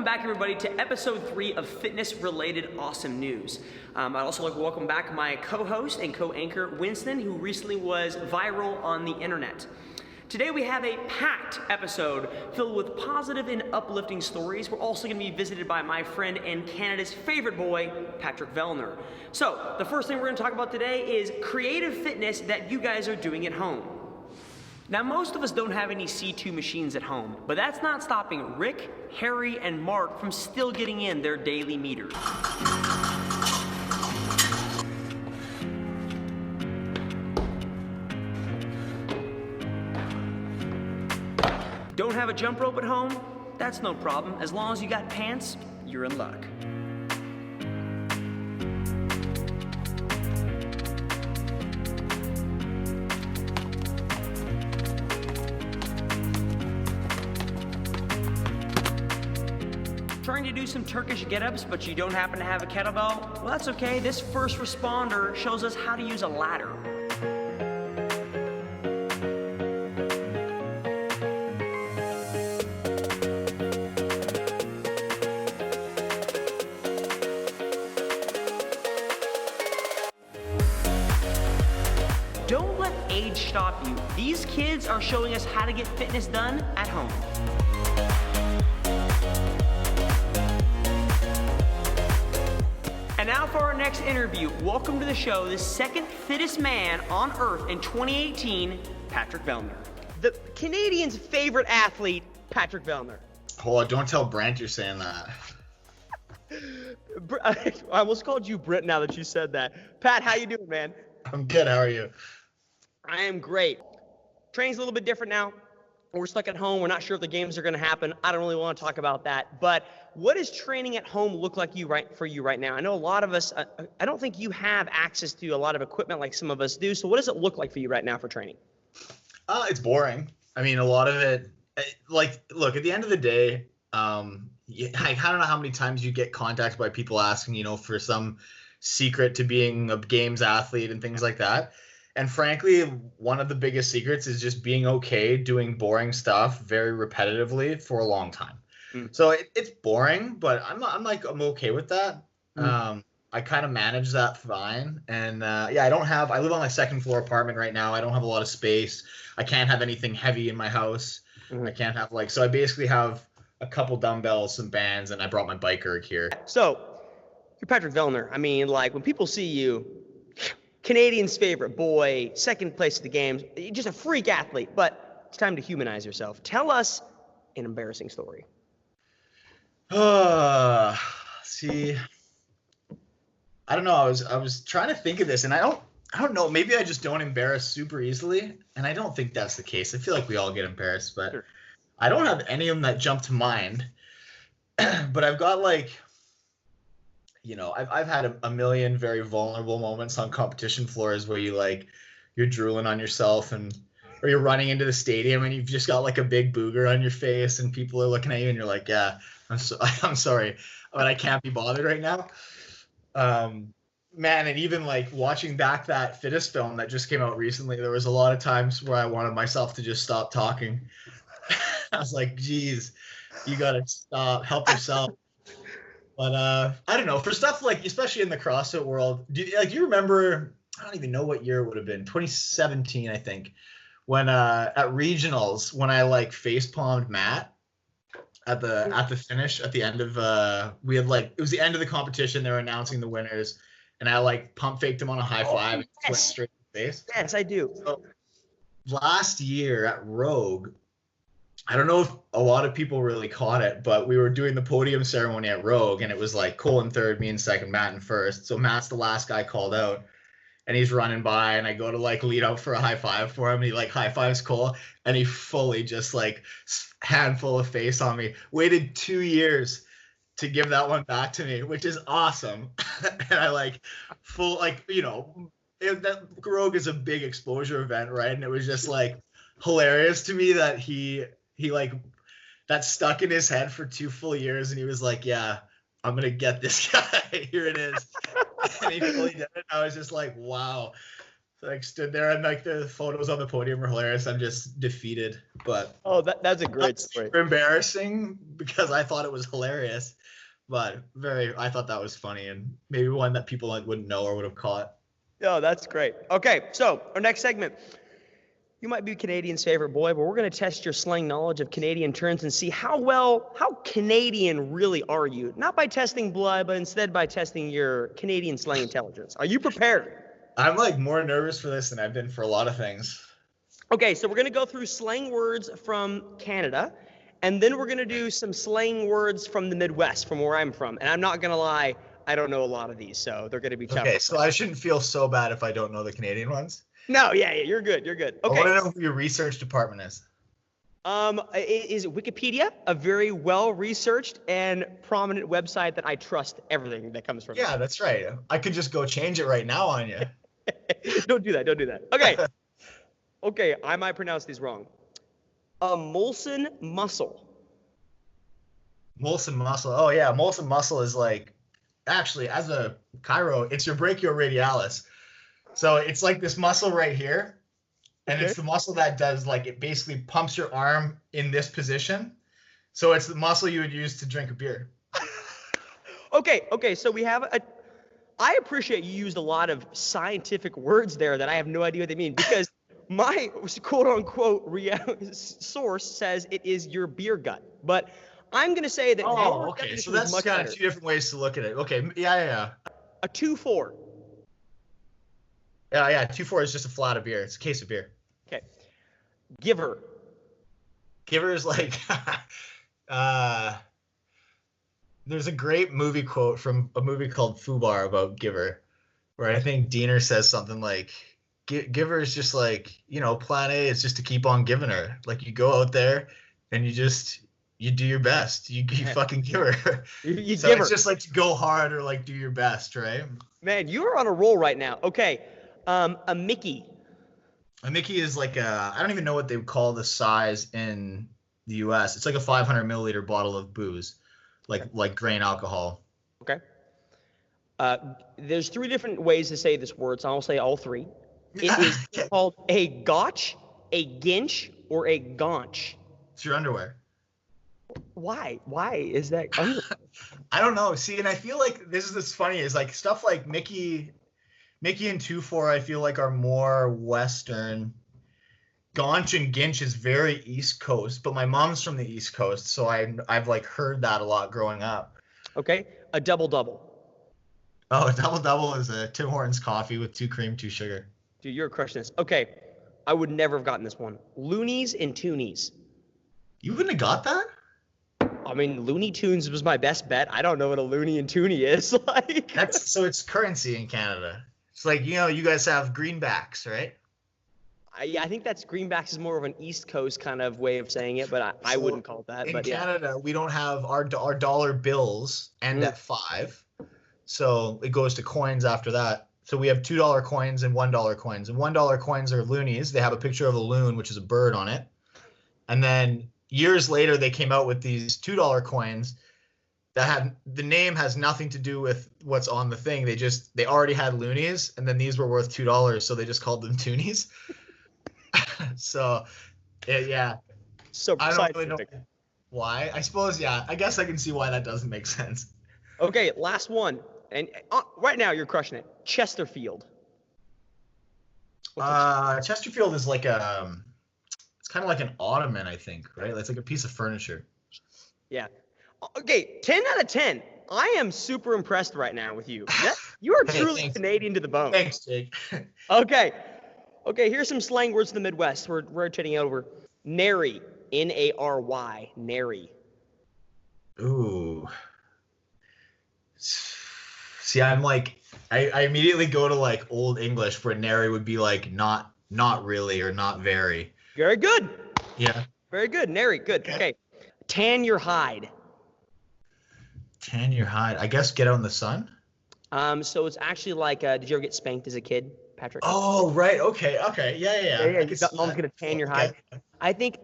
back, everybody, to episode 3 of fitness-related awesome news. I'd also like to welcome back my co-host and co-anchor, Winston, who recently was viral on the internet. Today we have a packed episode filled with positive and uplifting stories. We're also going to be visited by my friend and Canada's favorite boy, Patrick Vellner. So, the first thing we're going to talk about today is creative fitness that you guys are doing at home. Now, most of us don't have any C2 machines at home, but that's not stopping Rick, Harry, and Mark from still getting in their daily meters. Don't have a jump rope at home? That's no problem. As long as you got pants, you're in luck. Trying to do some Turkish get-ups, but you don't happen to have a kettlebell? Well, that's okay. This first responder shows us how to use a ladder. Don't let age stop you. These kids are showing us how to get fitness done at home. And now for our next interview. Welcome to the show, the second fittest man on earth in 2018, Patrick Vellner. The Canadians' favorite athlete, Patrick Vellner. Oh, don't tell Brent you're saying that. I almost called you Brent now that you said that. Pat, how you doing, man? I'm good, how are you? I am great. Training's a little bit different now. We're stuck at home. We're not sure if the games are going to happen. I don't really want to talk about that. But what does training at home look like for you right now? I know a lot of us, I don't think you have access to a lot of equipment like some of us do. So what does it look like for you right now for training? It's boring. I mean, a lot of it, look, at the end of the day, I don't know how many times you get contacted by people asking, for some secret to being a games athlete and things like that. And frankly, one of the biggest secrets is just being okay doing boring stuff very repetitively for a long time. So it's boring, but I'm okay with that. I kind of manage that fine. And I live on my second floor apartment right now. I don't have a lot of space. I can't have anything heavy in my house. I can't have so I basically have a couple dumbbells, some bands, and I brought my bike erg here. So you're Patrick Vellner. I mean, when people see you, Canadians' favorite boy, second place at the games, you're just a freak athlete, but it's time to humanize yourself. Tell us an embarrassing story. See, I don't know. I was trying to think of this, and I don't know. Maybe I just don't embarrass super easily, and I don't think that's the case. I feel like we all get embarrassed, but sure. I don't have any of them that jump to mind. But I've got I've had a million very vulnerable moments on competition floors where you're drooling on yourself or you're running into the stadium and you've just got a big booger on your face and people are looking at you and you're like, yeah, I'm sorry, but I can't be bothered right now. Man, and even watching back that fitness film that just came out recently, there was a lot of times where I wanted myself to just stop talking. I was like, geez, you gotta stop, help yourself. But I don't know, for stuff especially in the CrossFit world, do you remember, I don't even know what year it would have been, 2017, I think, when at regionals, when I face palmed Matt at the finish at the end of we had it was the end of the competition, they were announcing the winners, and I pump faked him on a high five and went straight to the face. Yes, I do. So, last year at Rogue, I don't know if a lot of people really caught it, but we were doing the podium ceremony at Rogue, and it was Cole in third, me in second, Matt in first. So Matt's the last guy called out, and he's running by, and I go to lead out for a high five for him, and he high fives Cole, and he fully just handful of face on me. Waited 2 years to give that one back to me, which is awesome. And I that Rogue is a big exposure event, right? And it was just hilarious to me that he that stuck in his head for 2 full years, and he was like, yeah, I'm gonna get this guy. Here it is. And he really did it. I was just like, wow. Like stood there and like the photos on the podium were hilarious. I'm just defeated, but Oh, that's a great story. super embarrassing because I thought it was hilarious, but I thought that was funny and maybe one that people like wouldn't know or would have caught. Oh, that's great. Okay, so our next segment. You might be Canadian's favorite boy, but we're going to test your slang knowledge of Canadian terms and see how Canadian really are you? Not by testing blood, but instead by testing your Canadian slang intelligence. Are you prepared? I'm like more nervous for this than I've been for a lot of things. Okay, so we're going to go through slang words from Canada, and then we're going to do some slang words from the Midwest, from where I'm from. And I'm not going to lie, I don't know a lot of these, so they're going to be tough. Okay, so I shouldn't feel so bad if I don't know the Canadian ones. No, yeah, you're good. Okay. I want to know who your research department is. Is Wikipedia a very well-researched and prominent website that I trust everything that comes from? Yeah, that's right. I could just go change it right now on you. Don't do that. Okay. Okay, I might pronounce these wrong. A Molson muscle. Molson muscle. Oh yeah, Molson muscle is like, actually, as a chiro, it's your brachioradialis. So it's like this muscle right here, and it's the muscle that does like, it basically pumps your arm in this position. So it's the muscle you would use to drink a beer. Okay, so we have I appreciate you used a lot of scientific words there that I have no idea what they mean, because my quote-unquote source says it is your beer gut. But I'm going to say that okay, so that's kind better. of two different ways to look at it. Okay, yeah. A 2-4. Yeah, 2-4 is just a flat of beer. It's a case of beer. Okay. Giver. Giver is like, there's a great movie quote from a movie called Fubar about Giver, where I think Diener says something like, Giver is just like, plan A is just to keep on giving her. Like, you go out there and you do your best. You fucking give her. You so give her. It's just like to go hard or like do your best, right? Man, you're on a roll right now. Okay. A Mickey. A Mickey is like I don't even know what they would call the size in the US. It's like a 500 milliliter bottle of booze, like grain alcohol. Okay. There's 3 different ways to say this word, so I'll say all 3. It is called a gotch, a ginch, or a gaunch. It's your underwear. Why? Why is that underwear? I don't know. See, and I feel like this is funny is like stuff like Mickey and 2-4 I feel like are more Western. Gaunch and ginch is very East Coast, but my mom's from the East Coast, so I've like heard that a lot growing up. Okay. A double-double. Oh, a double-double is a Tim Hortons coffee with 2 cream, 2 sugar. Dude, you're crushing this. Okay. I would never have gotten this one. Loonies and toonies. You wouldn't have got that? I mean, Looney Tunes was my best bet. I don't know what a loony and toonie is. Like, so it's currency in Canada. It's like, you guys have greenbacks, right? I think that's greenbacks is more of an East Coast kind of way of saying it, but I wouldn't call it that. In but Canada, we don't have our dollar bills end at 5. So it goes to coins after that. So we have $2 coins and $1 coins. And $1 coins are loonies. They have a picture of a loon, which is a bird on it. And then years later, they came out with these $2 coins that had the name has nothing to do with what's on the thing. They already had loonies, and then these were worth $2, so they just called them toonies. So, yeah. So I don't really know why. I suppose, yeah. I guess I can see why that doesn't make sense. Okay, last one. And right now you're crushing it. Chesterfield. Chesterfield is like it's kind of like an ottoman, I think, right? It's like a piece of furniture. Yeah. Okay, 10 out of 10. I am super impressed right now with you. You are truly Canadian to the bone. Thanks, Jake. Okay, here's some slang words of the Midwest. We're rotating over. Nary. Nary. Nary. Ooh. See, I'm like, I immediately go to like Old English where nary would be like not really or not very. Very good. Yeah. Very good. Nary. Good. Okay. Tan your hide. Tan your hide. I guess get out in the sun. So it's actually like, did you ever get spanked as a kid, Patrick? Oh, right. Okay. Yeah. Mom's gonna tan your hide. I think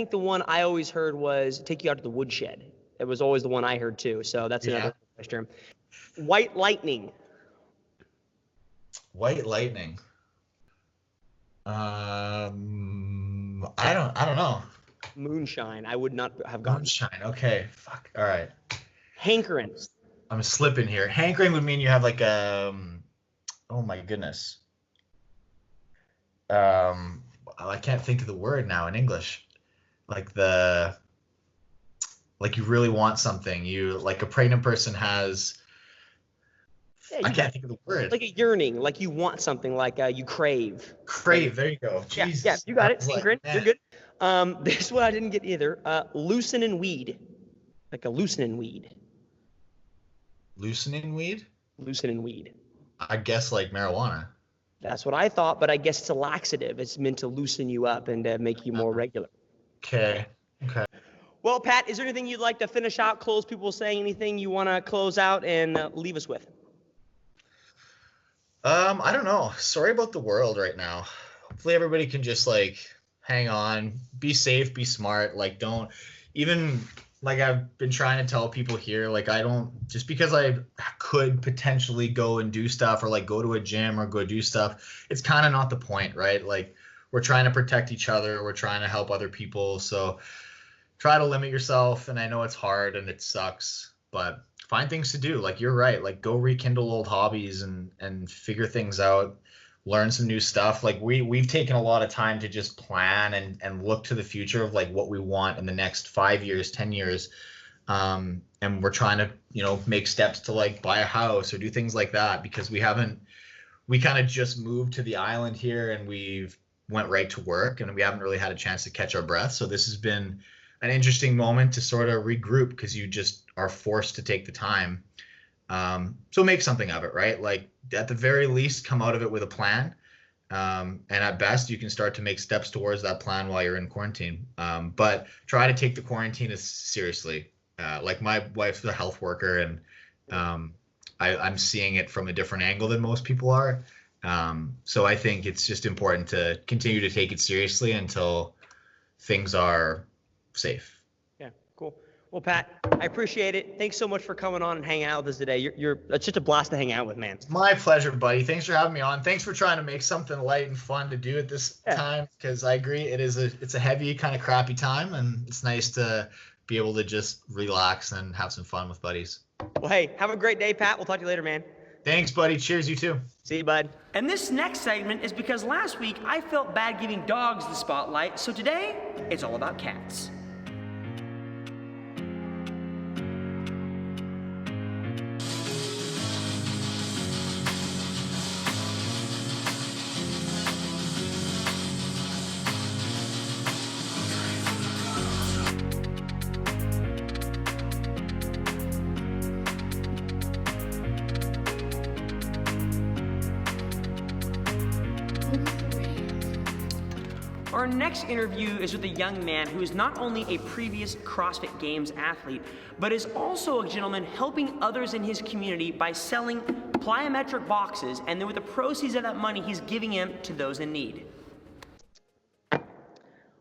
the one I always heard was take you out to the woodshed. It was always the one I heard too. So that's another term. White lightning. White lightning. I don't know. Moonshine. I would not have gotten. Moonshine. Okay. Fuck. All right. Hankering. I'm slipping here. Hankering would mean you have like oh my goodness. I can't think of the word now in English. Like you really want something. You like a pregnant person has. Yeah, I can't think of the word. Like a yearning, like you want something, like you crave. Crave. There you go. Jesus. Yeah, you got it. Hankering. Like, You're good. This one I didn't get either. Loosening weed. Like a loosening weed. Loosening weed? Loosening weed. I guess like marijuana. That's what I thought, but I guess it's a laxative. It's meant to loosen you up and make you more regular. Okay. Well, Pat, is there anything you'd like to finish out, close people saying anything you want to close out and leave us with? I don't know. Sorry about the world right now. Hopefully everybody can just like hang on, be safe, be smart. Like don't even like I've been trying to tell people here, like I don't just because I could potentially go and do stuff or like go to a gym or go do stuff, it's kind of not the point, right? Like we're trying to protect each other, we're trying to help other people. So try to limit yourself, and I know it's hard and it sucks, but find things to do. Like you're right, like go rekindle old hobbies and figure things out, learn some new stuff. Like we've taken a lot of time to just plan and look to the future of like what we want in the next 5 years, 10 years. And we're trying to, make steps to like buy a house or do things like that because we kind of just moved to the island here and we've went right to work and we haven't really had a chance to catch our breath. So this has been an interesting moment to sort of regroup because you just are forced to take the time. So make something of it, right? Like at the very least, come out of it with a plan. And at best, you can start to make steps towards that plan while you're in quarantine. But try to take the quarantine as seriously. Like my wife's a health worker and I'm seeing it from a different angle than most people are. So I think it's just important to continue to take it seriously until things are safe. Yeah, cool. Well, Pat, I appreciate it. Thanks so much for coming on and hanging out with us today. It's just a blast to hang out with, man. My pleasure, buddy. Thanks for having me on. Thanks for trying to make something light and fun to do at this time, because I agree it's a heavy, kind of crappy time, and it's nice to be able to just relax and have some fun with buddies. Well, hey, have a great day, Pat. We'll talk to you later, man. Thanks, buddy. Cheers, you too. See you, bud. And this next segment is because last week I felt bad giving dogs the spotlight, so today it's all about cats. Our next interview is with a young man who is not only a previous CrossFit Games athlete, but is also a gentleman helping others in his community by selling plyometric boxes, and then with the proceeds of that money, he's giving them to those in need. All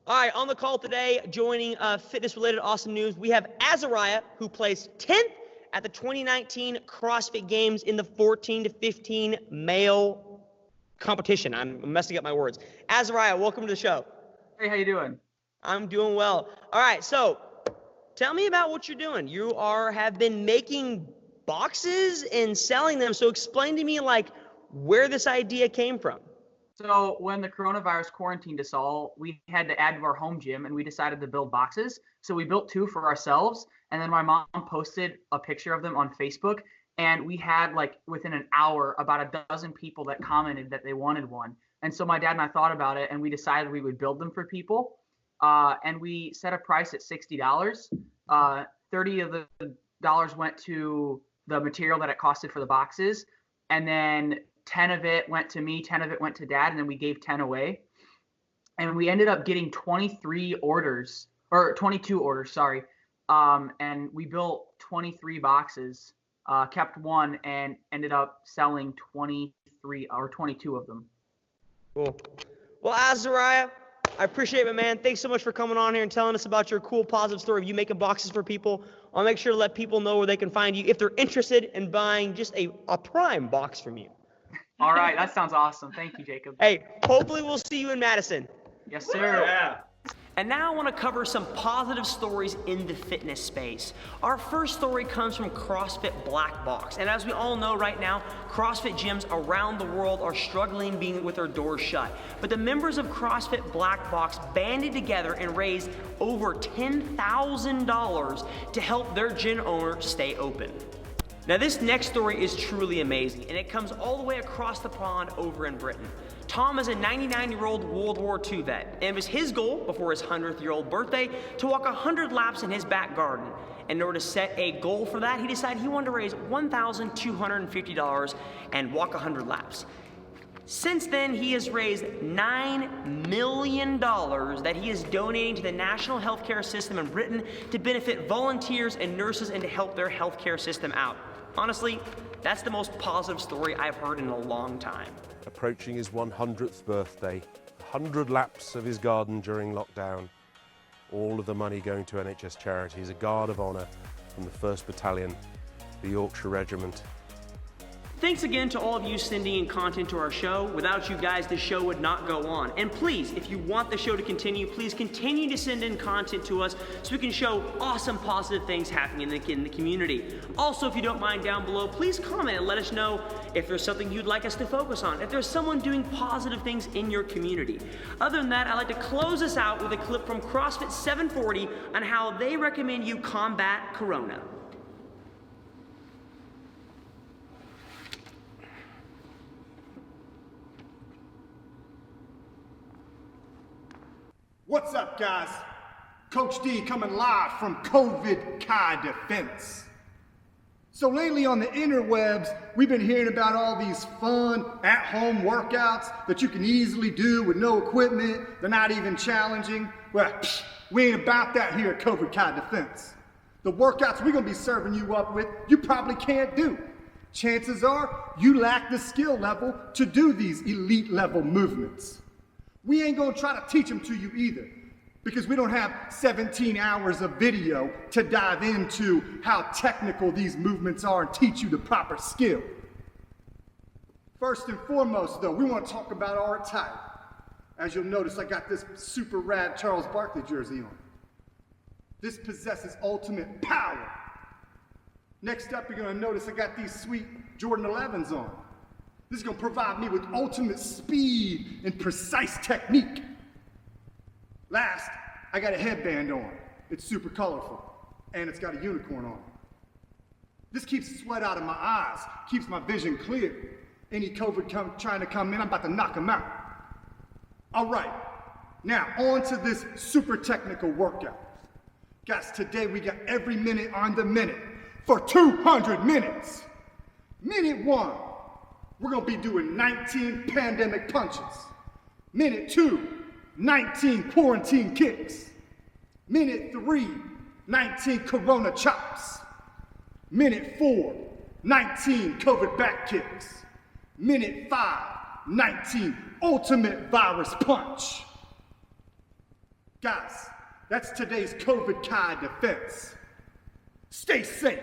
right, on the call today, joining fitness-related awesome news, we have Azariah, who placed 10th at the 2019 CrossFit Games in the 14 to 15 male competition. I'm messing up my words. Azariah, welcome to the show. Hey, how you doing? I'm doing well. All right, so tell me about what you're doing. You have been making boxes and selling them. So explain to me like where this idea came from. So when the coronavirus quarantined us all, we had to add to our home gym and we decided to build boxes. So we built 2 for ourselves, and then my mom posted a picture of them on Facebook. And we had like within an hour about a dozen people that commented that they wanted one. And so my dad and I thought about it, and we decided we would build them for people. And we set a price at $60. 30 of the dollars went to the material that it costed for the boxes. And then 10 of it went to me, 10 of it went to dad, and then we gave 10 away. And we ended up getting 22 orders, sorry. And we built 23 boxes. Kept one and ended up selling 23 or 22 of them. Cool. Well, Azariah, I appreciate it, man. Thanks so much for coming on here and telling us about your cool, positive story of you making boxes for people. I'll make sure to let people know where they can find you if they're interested in buying just a prime box from you. All right, that sounds awesome. Thank you, Jacob. Hey, hopefully we'll see you in Madison. Yes, sir. Yeah. And now I want to cover some positive stories in the fitness space. Our first story comes from CrossFit Black Box. And as we all know right now, CrossFit gyms around the world are struggling being with their doors shut. But the members of CrossFit Black Box banded together and raised over $10,000 to help their gym owner stay open. Now this next story is truly amazing, and it comes all the way across the pond over in Britain. Tom is a 99-year-old World War II vet, and it was his goal before his 100th-year-old birthday to walk 100 laps in his back garden. In order to set a goal for that, he decided he wanted to raise $1,250 and walk 100 laps. Since then, he has raised $9 million that he is donating to the national healthcare system in Britain to benefit volunteers and nurses and to help their healthcare system out. Honestly, that's the most positive story I've heard in a long time. Approaching his 100th birthday, 100 laps of his garden during lockdown, all of the money going to NHS charities, a guard of honour from the 1st Battalion, the Yorkshire Regiment. Thanks again to all of you sending in content to our show. Without you guys, the show would not go on. And please, if you want the show to continue, please continue to send in content to us so we can show awesome positive things happening in the community. Also, if you don't mind, down below, please comment and let us know if there's something you'd like us to focus on, if there's someone doing positive things in your community. Other than that, I'd like to close us out with a clip from CrossFit 740 on how they recommend you combat Corona. What's up, guys? Coach D coming live from COVID Chi Defense. So lately on the interwebs, we've been hearing about all these fun at-home workouts that you can easily do with no equipment. They're not even challenging. Well, we ain't about that here at COVID Chi Defense. The workouts we're gonna be serving you up with, you probably can't do. Chances are you lack the skill level to do these elite level movements. We ain't gonna try to teach them to you either, because we don't have 17 hours of video to dive into how technical these movements are and teach you the proper skill. First and foremost though, we wanna talk about our attire. As you'll notice, I got this super rad Charles Barkley jersey on. This possesses ultimate power. Next up, you're gonna notice I got these sweet Jordan 11s on. This is gonna provide me with ultimate speed and precise technique. Last, I got a headband on. It's super colorful, and it's got a unicorn on it. This keeps sweat out of my eyes, keeps my vision clear. Any COVID trying to come in, I'm about to knock them out. All right, now on to this super technical workout. Guys, today we got every minute on the minute for 200 minutes. Minute 1. We're gonna be doing 19 pandemic punches. Minute 2, 19 quarantine kicks. Minute 3, 19 Corona chops. Minute 4, 19 COVID back kicks. Minute 5, 19 ultimate virus punch. Guys, that's today's COVID Chi Defense. Stay safe.